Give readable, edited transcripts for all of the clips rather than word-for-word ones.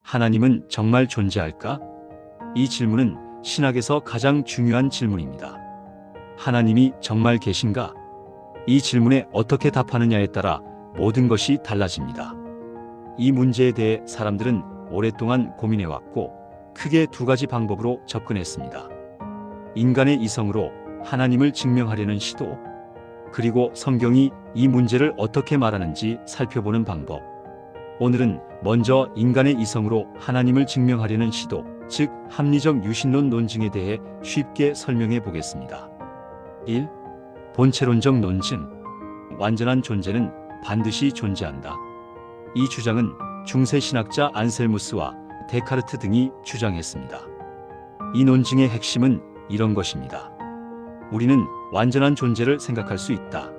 하나님은 정말 존재할까? 이 질문은 신학에서 가장 중요한 질문입니다. 하나님이 정말 계신가? 이 질문에 어떻게 답하느냐에 따라 모든 것이 달라집니다. 이 문제에 대해 사람들은 오랫동안 고민해왔고 크게 두 가지 방법으로 접근했습니다. 인간의 이성으로 하나님을 증명하려는 시도, 그리고 성경이 이 문제를 어떻게 말하는지 살펴보는 방법. 오늘은 먼저 인간의 이성으로 하나님을 증명하려는 시도, 즉 합리적 유신론 논증에 대해 쉽게 설명해 보겠습니다. 1. 본체론적 논증. 완전한 존재는 반드시 존재한다. 이 주장은 중세 신학자 안셀무스와 데카르트 등이 주장했습니다. 이 논증의 핵심은 이런 것입니다. 우리는 완전한 존재를 생각할 수 있다.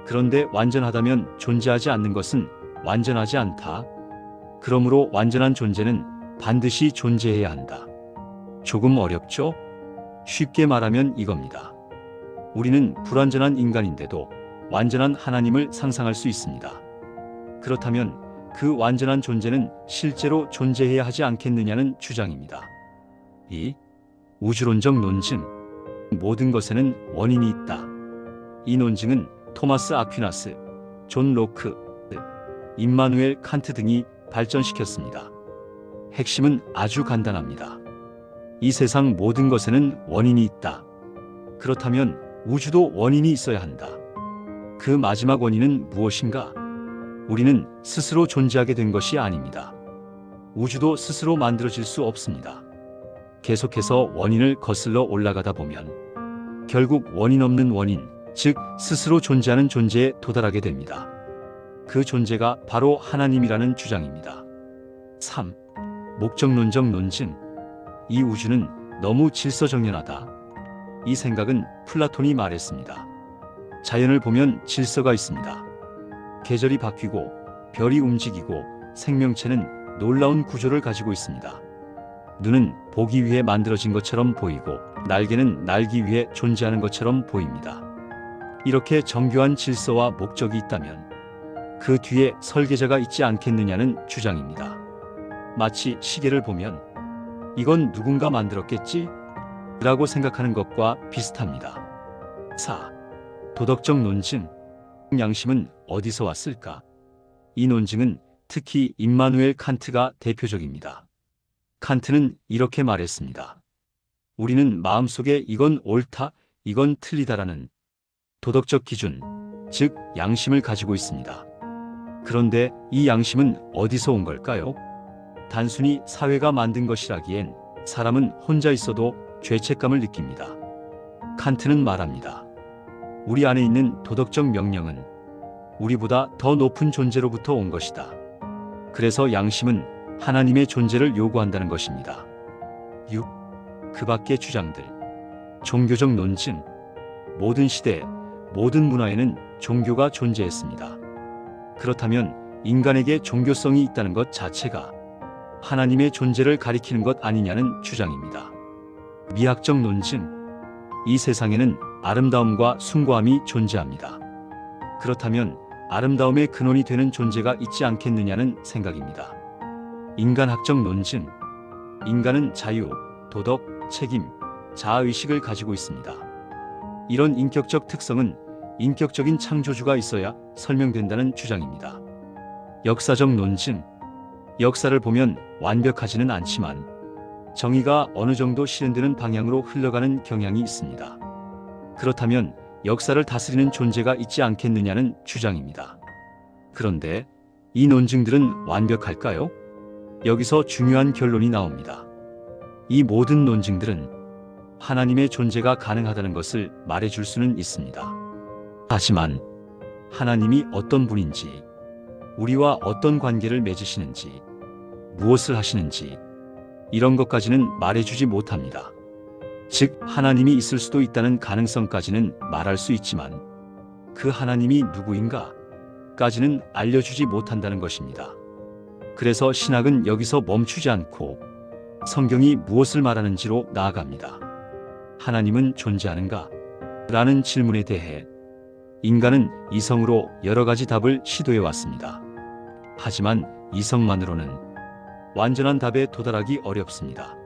그런데 완전하다면 존재하지 않는 것은 완전하지 않다. 그러므로 완전한 존재는 반드시 존재해야 한다. 조금 어렵죠? 쉽게 말하면 이겁니다. 우리는 불완전한 인간인데도 완전한 하나님을 상상할 수 있습니다. 그렇다면 그 완전한 존재는 실제로 존재해야 하지 않겠느냐는 주장입니다. 2. 우주론적 논증. 모든 것에는 원인이 있다. 이 논증은 토마스 아퀴나스, 존 로크, 임마누엘 칸트 등이 발전시켰습니다. 핵심은 아주 간단합니다. 이 세상 모든 것에는 원인이 있다. 그렇다면 우주도 원인이 있어야 한다. 그 마지막 원인은 무엇인가? 우리는 스스로 존재하게 된 것이 아닙니다. 우주도 스스로 만들어질 수 없습니다. 계속해서 원인을 거슬러 올라가다 보면 결국 원인 없는 원인, 즉 스스로 존재하는 존재에 도달하게 됩니다. 그 존재가 바로 하나님이라는 주장입니다. 3. 목적론적 논증. 이 우주는 너무 질서정연하다. 이 생각은 플라톤이 말했습니다. 자연을 보면 질서가 있습니다. 계절이 바뀌고 별이 움직이고 생명체는 놀라운 구조를 가지고 있습니다. 눈은 보기 위해 만들어진 것처럼 보이고 날개는 날기 위해 존재하는 것처럼 보입니다. 이렇게 정교한 질서와 목적이 있다면 그 뒤에 설계자가 있지 않겠느냐는 주장입니다. 마치 시계를 보면 이건 누군가 만들었겠지? 라고 생각하는 것과 비슷합니다. 4. 도덕적 논증. 양심은 어디서 왔을까? 이 논증은 특히 임마누엘 칸트가 대표적입니다. 칸트는 이렇게 말했습니다. 우리는 마음속에 이건 옳다, 이건 틀리다라는 도덕적 기준, 즉 양심을 가지고 있습니다. 그런데 이 양심은 어디서 온 걸까요? 단순히 사회가 만든 것이라기엔 사람은 혼자 있어도 죄책감을 느낍니다. 칸트는 말합니다. 우리 안에 있는 도덕적 명령은 우리보다 더 높은 존재로부터 온 것이다. 그래서 양심은 하나님의 존재를 요구한다는 것입니다. 6. 그 밖의 주장들. 종교적 논증. 모든 시대, 모든 문화에는 종교가 존재했습니다. 그렇다면 인간에게 종교성이 있다는 것 자체가 하나님의 존재를 가리키는 것 아니냐는 주장입니다. 미학적 논증. 이 세상에는 아름다움과 숭고함이 존재합니다. 그렇다면 아름다움의 근원이 되는 존재가 있지 않겠느냐는 생각입니다. 인간학적 논증. 인간은 자유, 도덕, 책임, 자아의식을 가지고 있습니다. 이런 인격적 특성은 인격적인 창조주가 있어야 설명된다는 주장입니다. 역사적 논증. 역사를 보면 완벽하지는 않지만 정의가 어느 정도 실현되는 방향으로 흘러가는 경향이 있습니다. 그렇다면 역사를 다스리는 존재가 있지 않겠느냐는 주장입니다. 그런데 이 논증들은 완벽할까요? 여기서 중요한 결론이 나옵니다. 이 모든 논증들은 하나님의 존재가 가능하다는 것을 말해줄 수는 있습니다. 하지만 하나님이 어떤 분인지, 우리와 어떤 관계를 맺으시는지, 무엇을 하시는지 이런 것까지는 말해주지 못합니다. 즉 하나님이 있을 수도 있다는 가능성까지는 말할 수 있지만 그 하나님이 누구인가? 까지는 알려주지 못한다는 것입니다. 그래서 신학은 여기서 멈추지 않고 성경이 무엇을 말하는지로 나아갑니다. 하나님은 존재하는가? 라는 질문에 대해 인간은 이성으로 여러 가지 답을 시도해 왔습니다. 하지만 이성만으로는 완전한 답에 도달하기 어렵습니다.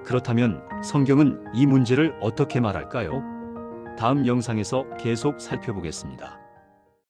그렇다면 성경은 이 문제를 어떻게 말할까요? 다음 영상에서 계속 살펴보겠습니다.